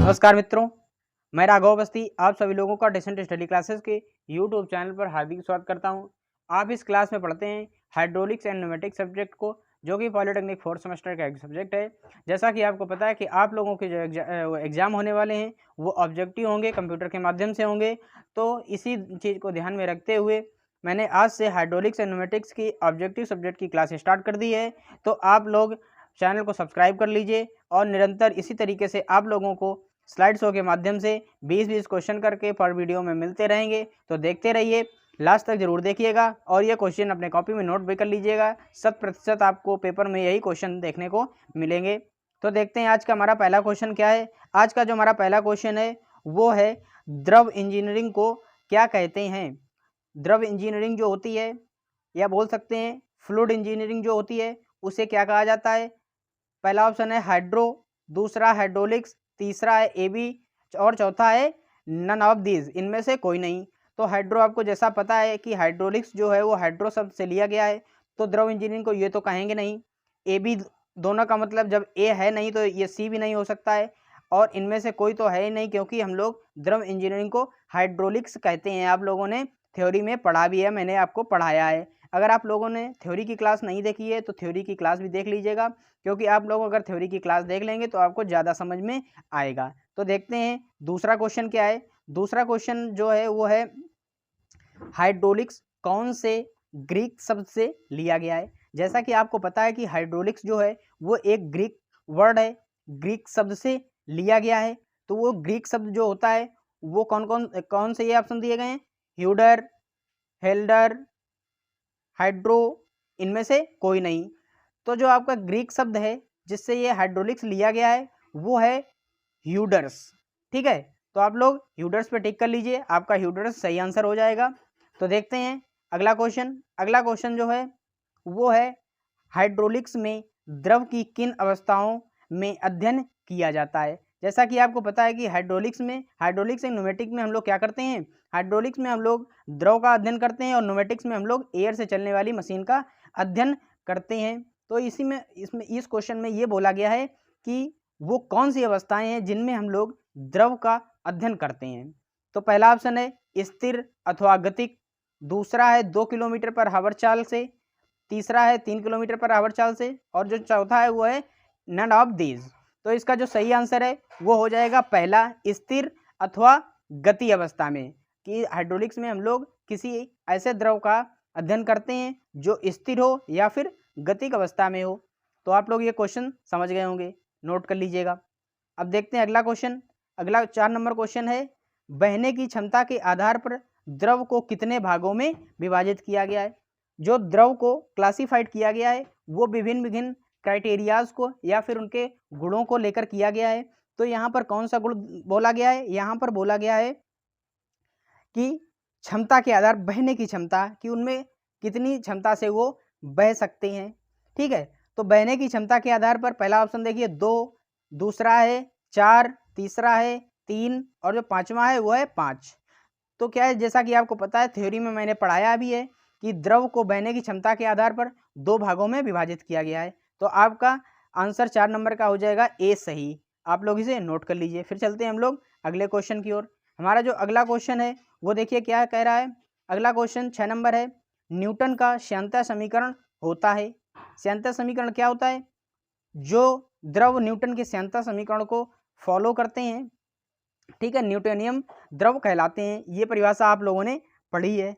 नमस्कार मित्रों, मैं राघव अवस्थी आप सभी लोगों का डिसेंट स्टडी क्लासेस के यूट्यूब चैनल पर हार्दिक स्वागत करता हूं। आप इस क्लास में पढ़ते हैं हाइड्रोलिक्स एंड न्यूमेटिक्स सब्जेक्ट को, जो कि पॉलिटेक्निक फोर्थ सेमेस्टर का एक सब्जेक्ट है। जैसा कि आपको पता है कि आप लोगों के जो एग्जाम होने वाले हैं वो ऑब्जेक्टिव होंगे, कंप्यूटर के माध्यम से होंगे। तो इसी चीज़ को ध्यान में रखते हुए मैंने आज से हाइड्रोलिक्स एंड न्यूमेटिक्स की ऑब्जेक्टिव सब्जेक्ट की क्लास स्टार्ट कर दी है। तो आप लोग चैनल को सब्सक्राइब कर लीजिए और निरंतर इसी तरीके से आप लोगों को स्लाइड शो के माध्यम से 20-20 क्वेश्चन करके पर वीडियो में मिलते रहेंगे। तो देखते रहिए, लास्ट तक जरूर देखिएगा और ये क्वेश्चन अपने कॉपी में नोट भी कर लीजिएगा। 100% आपको पेपर में यही क्वेश्चन देखने को मिलेंगे। तो देखते हैं आज का हमारा पहला क्वेश्चन क्या है। आज का जो हमारा पहला क्वेश्चन है वो है द्रव इंजीनियरिंग को क्या कहते हैं। द्रव इंजीनियरिंग जो होती है, या बोल सकते हैं फ्लूइड इंजीनियरिंग जो होती है, उसे क्या कहा जाता है। पहला ऑप्शन है हाइड्रो, दूसरा हाइड्रोलिक्स, तीसरा है एबी और चौथा है नन ऑफ दीज, इनमें से कोई नहीं। तो हाइड्रो आपको जैसा पता है कि हाइड्रोलिक्स जो है वो हाइड्रो शब्द से लिया गया है, तो द्रव इंजीनियरिंग को ये तो कहेंगे नहीं। एबी दोनों का मतलब जब ए है नहीं तो ये सी भी नहीं हो सकता है, और इनमें से कोई तो है ही नहीं, क्योंकि हम लोग द्रव इंजीनियरिंग को हाइड्रोलिक्स कहते हैं। आप लोगों ने थ्योरी में पढ़ा भी है, मैंने आपको पढ़ाया है। अगर आप लोगों ने थ्योरी की क्लास नहीं देखी है तो थ्योरी की क्लास भी देख लीजिएगा, क्योंकि आप लोग अगर थ्योरी की क्लास देख लेंगे तो आपको ज़्यादा समझ में आएगा। तो देखते हैं दूसरा क्वेश्चन क्या है। दूसरा क्वेश्चन जो है वो है हाइड्रोलिक्स कौन से ग्रीक शब्द से लिया गया है। जैसा कि आपको पता है कि हाइड्रोलिक्स जो है वो एक ग्रीक वर्ड है, ग्रीक शब्द से लिया गया है। तो वो ग्रीक शब्द जो होता है वो कौन कौन कौन से ये ऑप्शन दिए गए हैं, ह्यूडर, हेल्डर, हाइड्रो, इनमें से कोई नहीं। तो जो आपका ग्रीक शब्द है जिससे ये हाइड्रोलिक्स लिया गया है वो है ह्यूडर्स। ठीक है, तो आप लोग ह्यूडर्स पे टिक कर लीजिए, आपका ह्यूडर्स सही आंसर हो जाएगा। तो देखते हैं अगला क्वेश्चन। अगला क्वेश्चन जो है वो है हाइड्रोलिक्स में द्रव की किन अवस्थाओं में अध्ययन किया जाता है। जैसा कि आपको पता है कि हाइड्रोलिक्स एंड न्यूमेटिक में हम लोग क्या करते हैं, हाइड्रोलिक्स में हम लोग द्रव का अध्ययन करते हैं और न्यूमेटिक्स में हम लोग एयर से चलने वाली मशीन का अध्ययन करते हैं। तो इसमें इस क्वेश्चन में ये बोला गया है कि वो कौन सी अवस्थाएं हैं जिनमें हम लोग द्रव का अध्ययन करते हैं। तो पहला ऑप्शन है स्थिर अथवा गतिक, दूसरा है 2 किलोमीटर पर हावर चाल से, तीसरा है 3 किलोमीटर पर आवर चाल से, और जो चौथा है वो है नन ऑफ दीज। तो इसका जो सही आंसर है वो हो जाएगा पहला, स्थिर अथवा गति अवस्था में, कि हाइड्रोलिक्स में हम लोग किसी ऐसे द्रव का अध्ययन करते हैं जो स्थिर हो या फिर गतिक अवस्था में हो। तो आप लोग ये क्वेश्चन समझ गए होंगे, नोट कर लीजिएगा। अब देखते हैं अगला क्वेश्चन। अगला 4 नंबर क्वेश्चन है बहने की क्षमता के आधार पर द्रव को कितने भागों में विभाजित किया गया है। जो द्रव को क्लासिफाइड किया गया है वो विभिन्न विभिन्न क्राइटेरियाज को या फिर उनके गुणों को लेकर किया गया है। तो यहाँ पर कौन सा गुण बोला गया है, यहाँ पर बोला गया है कि क्षमता के आधार, बहने की क्षमता, कि उनमें कितनी क्षमता से वो बह सकते हैं। ठीक है, तो बहने की क्षमता के आधार पर पहला ऑप्शन देखिए 2, दूसरा है 4, तीसरा है 3 और जो पांचवा है वो है 5। तो क्या है, जैसा कि आपको पता है थ्योरी में मैंने पढ़ाया भी है कि द्रव को बहने की क्षमता के आधार पर 2 भागों में विभाजित किया गया है। तो आपका आंसर 4 नंबर का हो जाएगा ए सही। आप लोग इसे नोट कर लीजिए। फिर चलते हैं हम लोग अगले क्वेश्चन की ओर। हमारा जो अगला क्वेश्चन है वो देखिए क्या कह रहा है। अगला क्वेश्चन 6 नंबर है, न्यूटन का श्यानता समीकरण होता है। श्यानता समीकरण क्या होता है, जो द्रव न्यूटन के श्यानता समीकरण को फॉलो करते हैं, ठीक है, न्यूटोनियम द्रव कहलाते हैं। ये परिभाषा आप लोगों ने पढ़ी है।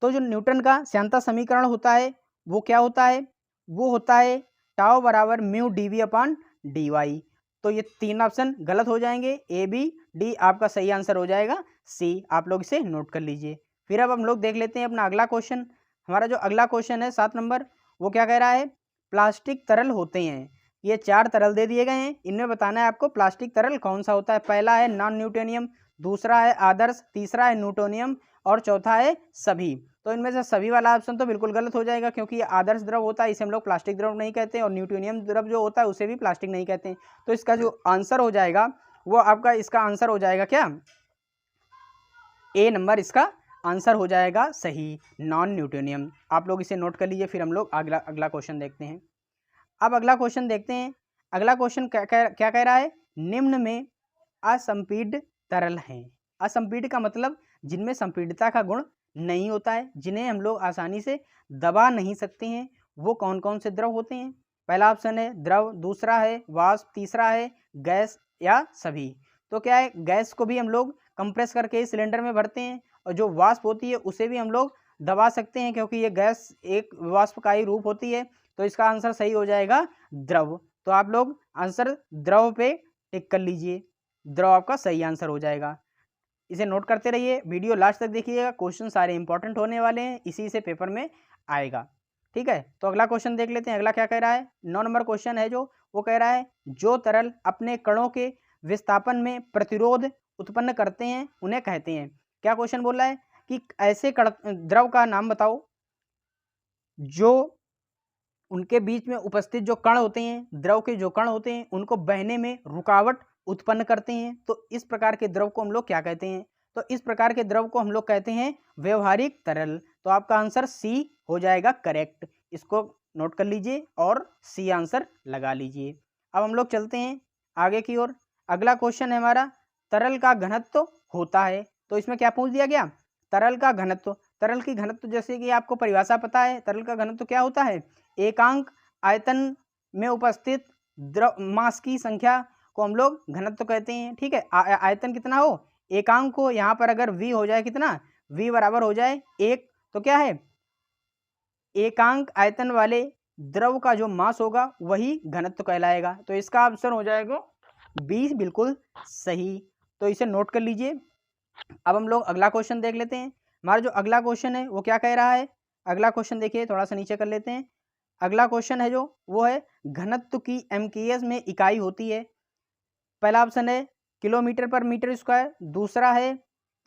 तो जो न्यूटन का श्यानता समीकरण होता है वो क्या होता है, वो होता है टाउ बराबर mu d v upon d y. तो ये 3 ऑप्शन गलत हो जाएंगे, ए बी डी, आपका सही आंसर हो जाएगा सी। आप लोग इसे नोट कर लीजिए। फिर अब हम लोग देख लेते हैं अपना अगला क्वेश्चन। हमारा जो अगला क्वेश्चन है 7 नंबर, वो क्या कह रहा है, प्लास्टिक तरल होते हैं। ये 4 तरल दे दिए गए हैं, इनमें बताना है आपको प्लास्टिक तरल कौन सा होता है। पहला है नॉन न्यूटोनियम, दूसरा है आदर्श, तीसरा है न्यूटोनियम और चौथा है सभी। तो इनमें से सभी वाला ऑप्शन तो बिल्कुल गलत हो जाएगा, क्योंकि ये आदर्श द्रव होता है, इसे हम लोग प्लास्टिक द्रव नहीं कहते, और न्यूटोनियम द्रव जो होता है उसे भी प्लास्टिक नहीं कहते हैं। तो इसका जो आंसर हो जाएगा वो आपका, इसका आंसर हो जाएगा क्या, ए नंबर इसका आंसर हो जाएगा सही, नॉन न्यूटोनियम। आप लोग इसे नोट कर लीजिए। फिर हम लोग अगला क्वेश्चन देखते हैं। अब अगला क्वेश्चन देखते हैं। अगला क्वेश्चन क्या कह रहा है, निम्न में असंपीड्य तरल हैं। असंपीड्य का मतलब जिनमें संपीड्यता का गुण नहीं होता है, जिन्हें हम लोग आसानी से दबा नहीं सकते हैं, वो कौन कौन से द्रव होते हैं? पहला ऑप्शन है द्रव, दूसरा है वाष्प, तीसरा है गैस या सभी। तो क्या है, गैस को भी हम लोग कंप्रेस करके सिलेंडर में भरते हैं और जो वाष्प होती है उसे भी हम लोग दबा सकते हैं, क्योंकि ये गैस एक वाष्प का ही रूप होती है। तो इसका आंसर सही हो जाएगा द्रव। तो आप लोग आंसर द्रव पे टिक कर लीजिए, द्रव आपका सही आंसर हो जाएगा। इसे नोट करते रहिए, वीडियो लास्ट तक देखिएगा, क्वेश्चन सारे इंपॉर्टेंट होने वाले हैं, इसी से पेपर में आएगा। ठीक है, तो अगला क्वेश्चन देख लेते हैं। अगला क्या कह रहा है, 9 नंबर क्वेश्चन है जो, वो कह रहा है जो तरल अपने कणों के विस्थापन में प्रतिरोध उत्पन्न करते हैं उन्हें कहते हैं। क्या क्वेश्चन बोल रहा है कि ऐसे द्रव का नाम बताओ जो उनके बीच में उपस्थित जो कण होते हैं, द्रव के जो कण होते हैं, उनको बहने में रुकावट उत्पन्न करते हैं। तो इस प्रकार के द्रव को हम लोग क्या कहते हैं? तो इस प्रकार के द्रव को हम लोग कहते हैं व्यवहारिक तरल। तो आपका आंसर सी हो जाएगा करेक्ट। इसको नोट कर लीजिए और सी आंसर लगा लीजिए। अब हम लोग चलते हैं आगे की ओर। अगला क्वेश्चन है हमारा, तरल का घनत्व होता है। तो इसमें क्या पूछ दिया गया, तरल का घनत्व। तरल की घनत्व जैसे कि आपको परिभाषा पता है, तरल का घनत्व क्या होता है, एकांक आयतन में उपस्थित द्रव मास की संख्या को हम लोग घनत्व कहते हैं। ठीक है, आयतन कितना हो, एकांक हो, यहाँ पर अगर v हो जाए कितना, v बराबर हो जाए 1, तो क्या है, एकांक आयतन वाले द्रव का जो मास होगा वही घनत्व कहलाएगा। तो इसका ऑप्शन हो जाएगा 20 बिल्कुल सही। तो इसे नोट कर लीजिए। अब हम लोग अगला क्वेश्चन देख लेते हैं। हमारा जो अगला क्वेश्चन है वो क्या कह रहा है, अगला क्वेश्चन देखिए, थोड़ा सा नीचे कर लेते हैं। अगला क्वेश्चन है जो, वो है घनत्व की एमकेएस में इकाई होती है। पहला ऑप्शन है किलोमीटर पर मीटर स्क्वायर, दूसरा है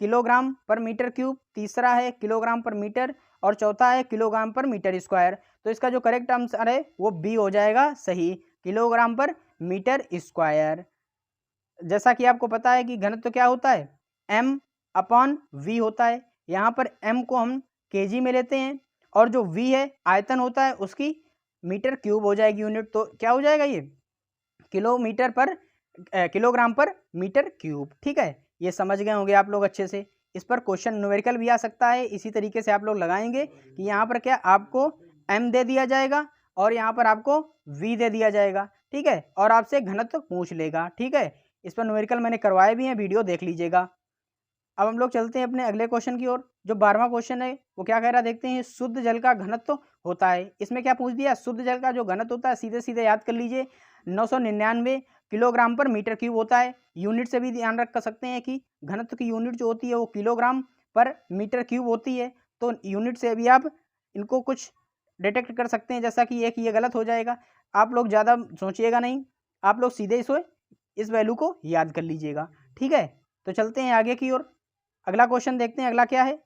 किलोग्राम पर मीटर क्यूब, तीसरा है किलोग्राम पर मीटर और चौथा है किलोग्राम पर मीटर स्क्वायर। तो इसका जो करेक्ट आंसर है वो बी हो जाएगा सही, किलोग्राम पर मीटर स्क्वायर। जैसा कि आपको पता है कि घनत्व क्या होता है, m अपॉन v होता है। यहाँ पर m को हम kg में लेते हैं और जो v है आयतन होता है उसकी मीटर क्यूब हो जाएगी यूनिट। तो क्या हो जाएगा ये, किलोमीटर पर किलोग्राम पर मीटर क्यूब। ठीक है, ये समझ गए होंगे आप लोग अच्छे से। इस पर क्वेश्चन न्यूमेरिकल भी आ सकता है, इसी तरीके से आप लोग लगाएंगे कि यहाँ पर क्या आपको m दे दिया जाएगा और यहाँ पर आपको v दे दिया जाएगा। ठीक है, और आपसे घनत्व पूछ लेगा। ठीक है, इस पर न्यूमेरिकल मैंने करवाए भी हैं, वीडियो देख लीजिएगा। अब हम लोग चलते हैं अपने अगले क्वेश्चन की ओर। जो 12वां क्वेश्चन है वो क्या कह रहा है, देखते हैं। शुद्ध जल का घनत्व होता है। इसमें क्या पूछ दिया, शुद्ध जल का जो घनत्व होता है, सीधे सीधे याद कर लीजिए, 999 किलोग्राम पर मीटर क्यूब होता है। यूनिट से भी ध्यान रख सकते हैं कि घनत्व की यूनिट जो होती है वो किलोग्राम पर मीटर क्यूब होती है। तो यूनिट से भी आप इनको कुछ डिटेक्ट कर सकते हैं। जैसा कि एक ये गलत हो जाएगा, आप लोग ज़्यादा सोचिएगा नहीं, आप लोग सीधे इस वैल्यू को याद कर लीजिएगा। ठीक है, तो चलते हैं आगे की ओर। अगला क्वेश्चन देखते हैं, अगला क्या है।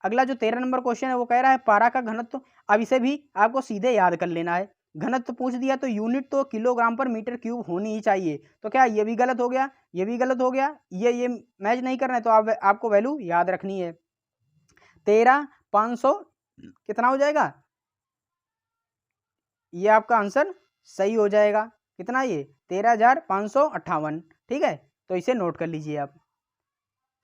अगला जो 13 नंबर क्वेश्चन है वो कह रहा है पारा का घनत्व। अब इसे भी आपको सीधे याद कर लेना है। घनत्व पूछ दिया तो यूनिट तो किलोग्राम पर मीटर क्यूब होनी ही चाहिए। तो क्या ये भी गलत हो गया, ये भी गलत हो गया, ये मैच नहीं करना है। तो आपको वैल्यू याद रखनी है। 13,500 कितना हो जाएगा, ये आपका आंसर सही हो जाएगा। कितना, ये 13,558। ठीक है, तो इसे नोट कर लीजिए आप।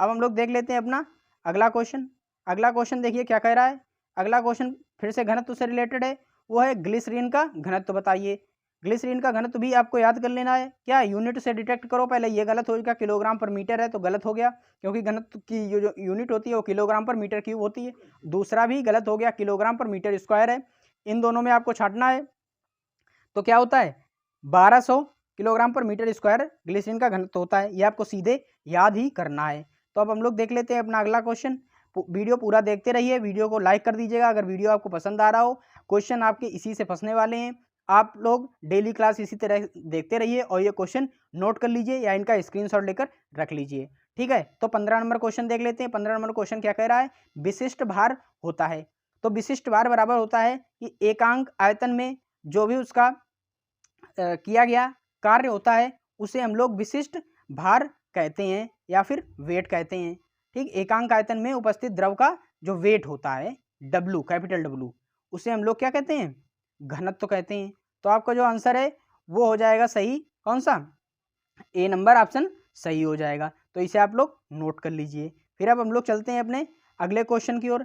अब हम लोग देख लेते हैं अपना अगला क्वेश्चन। अगला क्वेश्चन देखिए क्या कह रहा है। अगला क्वेश्चन फिर से घनत्व से रिलेटेड है, वो है ग्लिसरीन का घनत्व बताइए। ग्लिसरीन का घनत्व भी आपको याद कर लेना है। क्या, यूनिट से डिटेक्ट करो। पहले ये गलत हो गया, किलोग्राम पर मीटर है तो गलत हो गया, क्योंकि घनत्व की जो यूनिट होती है वो किलोग्राम पर मीटर क्यूब होती है। दूसरा भी गलत हो गया, किलोग्राम पर मीटर स्क्वायर है। इन दोनों में आपको छांटना है। तो क्या होता है, 1200 किलोग्राम पर मीटर स्क्वायर ग्लिसरीन का घनत्व होता है। ये आपको सीधे याद ही करना है। तो अब हम लोग देख लेते हैं अपना अगला क्वेश्चन। वीडियो पूरा देखते रहिए, वीडियो को लाइक कर दीजिएगा अगर वीडियो आपको पसंद आ रहा हो। क्वेश्चन आपके इसी से फंसने वाले हैं। आप लोग डेली क्लास इसी तरह देखते रहिए और ये क्वेश्चन नोट कर लीजिए या इनका स्क्रीनशॉट लेकर रख लीजिए। ठीक है, तो 15 नंबर क्वेश्चन देख लेते हैं। 15 नंबर क्वेश्चन क्या कह रहा है, विशिष्ट भार होता है। तो विशिष्ट भार बराबर होता है कि एकांक आयतन में जो भी उसका किया गया कार्य होता है उसे हम लोग विशिष्ट भार कहते हैं या फिर वेट कहते हैं। ठीक, एकांक आयतन में उपस्थित द्रव का जो वेट होता है, W, कैपिटल W, उसे हम लोग क्या कहते हैं, घनत्व कहते हैं। तो आपका जो आंसर है वो हो जाएगा सही, कौन सा, ए नंबर ऑप्शन सही हो जाएगा। तो इसे आप लोग नोट कर लीजिए। फिर अब हम लोग चलते हैं अपने अगले क्वेश्चन की ओर।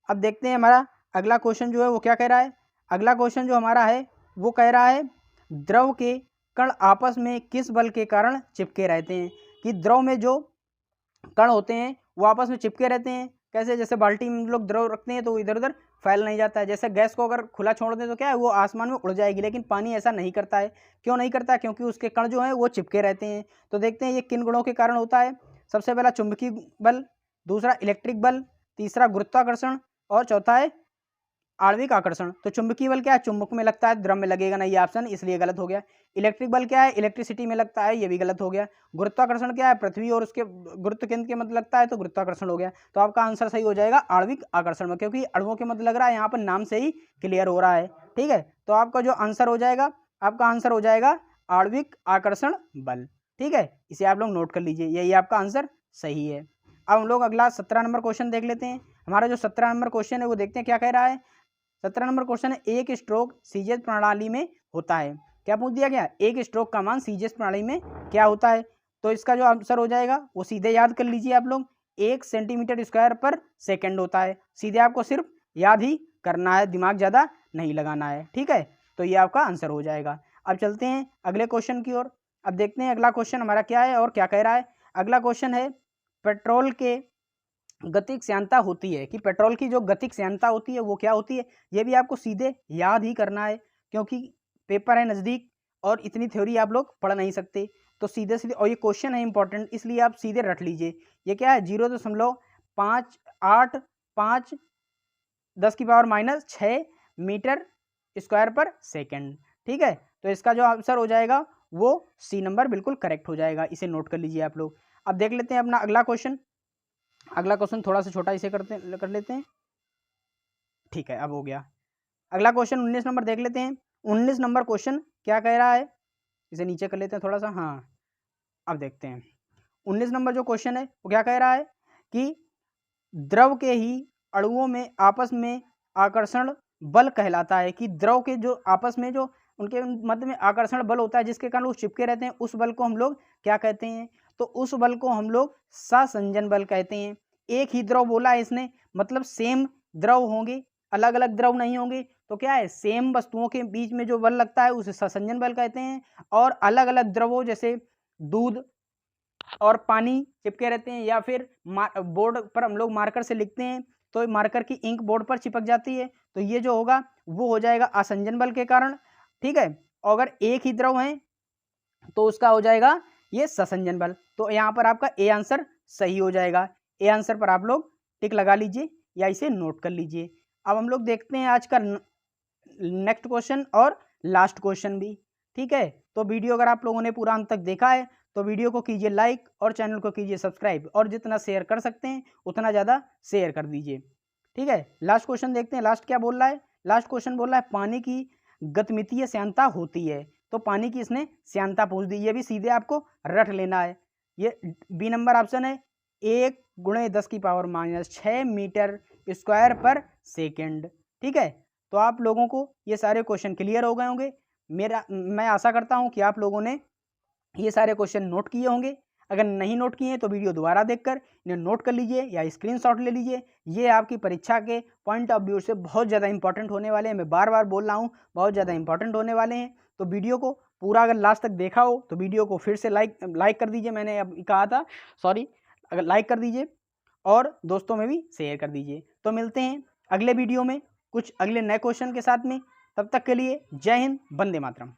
अब देखते हैं हमारा अगला क्वेश्चन जो है वो क्या कह रहा है। अगला क्वेश्चन जो हमारा है वो कह रहा है द्रव के कण आपस में किस बल के कारण चिपके रहते हैं। कि द्रव में जो कण होते हैं वो आपस में चिपके रहते हैं। कैसे? जैसे बाल्टी में लोग द्रव रखते हैं तो इधर उधर फैल नहीं जाता है। जैसे गैस को अगर खुला छोड़ दें तो क्या है, वो आसमान में उड़ जाएगी, लेकिन पानी ऐसा नहीं करता है। क्यों नहीं करता? क्योंकि उसके कण जो हैं वो चिपके रहते हैं। तो देखते हैं ये किन गुणों के कारण होता है। सबसे पहला चुंबकीय बल, दूसरा इलेक्ट्रिक बल, तीसरा गुरुत्वाकर्षण और चौथा है आणविक आकर्षण। तो चुंबकीय बल क्या है? चुंबक में लगता है, द्रव में लगेगा नहीं, ये ऑप्शन इसलिए गलत हो गया। इलेक्ट्रिक बल क्या है? इलेक्ट्रिसिटी में लगता है, ये भी गलत हो गया। गुरुत्वाकर्षण क्या है? पृथ्वी और उसके गुरुत्व केंद्र के मध्य लगता है, तो गुरुत्वाकर्षण हो गया। तो आपका आंसर सही हो जाएगा आणविक आकर्षण में, क्योंकि अणुओं के मध्य लग रहा है, यहाँ पर नाम से ही क्लियर हो रहा है। ठीक है, तो आपका जो आंसर हो जाएगा, आपका आंसर हो जाएगा आणविक आकर्षण बल। ठीक है, इसे आप लोग नोट कर लीजिए, यही आपका आंसर सही है। अब हम लोग अगला 17 नंबर क्वेश्चन देख लेते हैं। हमारा जो 17 नंबर क्वेश्चन है वो देखते हैं क्या कह रहा है। 17 नंबर क्वेश्चन है एक स्ट्रोक सीजेस प्रणाली में होता है। क्या पूछ दिया गया? एक स्ट्रोक का मान सीजेस प्रणाली में क्या होता है। तो इसका जो आंसर हो जाएगा वो सीधे याद कर लीजिए आप लोग, 1 सेंटीमीटर स्क्वायर पर सेकंड होता है। सीधे आपको सिर्फ याद ही करना है, दिमाग ज़्यादा नहीं लगाना है। ठीक है, तो ये आपका आंसर हो जाएगा। अब चलते हैं अगले क्वेश्चन की ओर। अब देखते हैं अगला क्वेश्चन हमारा क्या है और क्या कह रहा है। अगला क्वेश्चन है पेट्रोल के गतिक श्यानता होती है। कि पेट्रोल की जो गतिक श्यानता होती है वो क्या होती है। ये भी आपको सीधे याद ही करना है, क्योंकि पेपर है नज़दीक और इतनी थ्योरी आप लोग पढ़ नहीं सकते। तो सीधे सीधे, और ये क्वेश्चन है इंपॉर्टेंट, इसलिए आप सीधे रट लीजिए। ये क्या है? 0.585 10⁻⁻6 मीटर स्क्वायर पर सेकेंड। ठीक है, तो इसका जो आंसर हो जाएगा वो सी नंबर बिल्कुल करेक्ट हो जाएगा। इसे नोट कर लीजिए आप लोग। अब देख लेते हैं अपना अगला क्वेश्चन। अगला क्वेश्चन थोड़ा सा छोटा इसे कर लेते हैं। ठीक है, अब हो गया। अगला क्वेश्चन 19 नंबर देख लेते हैं। 19 नंबर क्वेश्चन क्या कह रहा है, इसे नीचे कर लेते हैं थोड़ा सा। हाँ, अब देखते हैं 19 नंबर जो क्वेश्चन है वो क्या कह रहा है कि द्रव के ही अणुओं में आपस में आकर्षण बल कहलाता है। कि द्रव के जो आपस में जो उनके मध्य में आकर्षण बल होता है, जिसके कारण वो चिपके रहते हैं, उस बल को हम लोग क्या कहते हैं। तो उस बल को हम लोग सहसंजन बल कहते हैं। एक ही द्रव बोला है इसने, मतलब सेम द्रव होंगे, अलग अलग द्रव नहीं होंगे। तो क्या है, सेम वस्तुओं के बीच में जो बल लगता है उसे सहसंजन बल कहते हैं। और अलग अलग द्रवों जैसे दूध और पानी चिपके रहते हैं, या फिर बोर्ड पर हम लोग मार्कर से लिखते हैं तो मार्कर की इंक बोर्ड पर चिपक जाती है, तो ये जो होगा वो हो जाएगा आसंजन बल के कारण। ठीक है, अगर एक ही द्रव है तो उसका हो जाएगा ये ससंजन बल। तो यहाँ पर आपका ए आंसर सही हो जाएगा। ए आंसर पर आप लोग टिक लगा लीजिए या इसे नोट कर लीजिए। अब हम लोग देखते हैं आज का नेक्स्ट क्वेश्चन और लास्ट क्वेश्चन भी। ठीक है, तो वीडियो अगर आप लोगों ने पूरा अंत तक देखा है तो वीडियो को कीजिए लाइक और चैनल को कीजिए सब्सक्राइब, और जितना शेयर कर सकते हैं उतना ज़्यादा शेयर कर दीजिए। ठीक है, लास्ट क्वेश्चन देखते हैं। लास्ट क्या बोल रहा है? लास्ट क्वेश्चन बोल रहा है पानी की गतिमितीय श्यानता होती है। तो पानी की इसने श्यानता पूछ दी, ये भी सीधे आपको रट लेना है। ये बी नंबर ऑप्शन है, 1 × 10⁻⁻6 मीटर स्क्वायर पर सेकेंड। ठीक है, तो आप लोगों को ये सारे क्वेश्चन क्लियर हो गए होंगे। मैं आशा करता हूँ कि आप लोगों ने ये सारे क्वेश्चन नोट किए होंगे। अगर नहीं नोट किए हैं तो वीडियो दोबारा देखकर इन्हें नोट कर लीजिए या स्क्रीनशॉट ले लीजिए। ये आपकी परीक्षा के पॉइंट ऑफ व्यू से बहुत ज़्यादा इंपॉर्टेंट होने वाले हैं। मैं बार बार बोल रहा हूँ, बहुत ज़्यादा इंपॉर्टेंट होने वाले हैं। तो वीडियो को पूरा अगर लास्ट तक देखा हो तो वीडियो को फिर से लाइक कर दीजिए। मैंने अब कहा था, सॉरी, अगर लाइक कर दीजिए और दोस्तों में भी शेयर कर दीजिए। तो मिलते हैं अगले वीडियो में कुछ अगले नए क्वेश्चन के साथ में। तब तक के लिए जय हिंद, वंदे मातरम।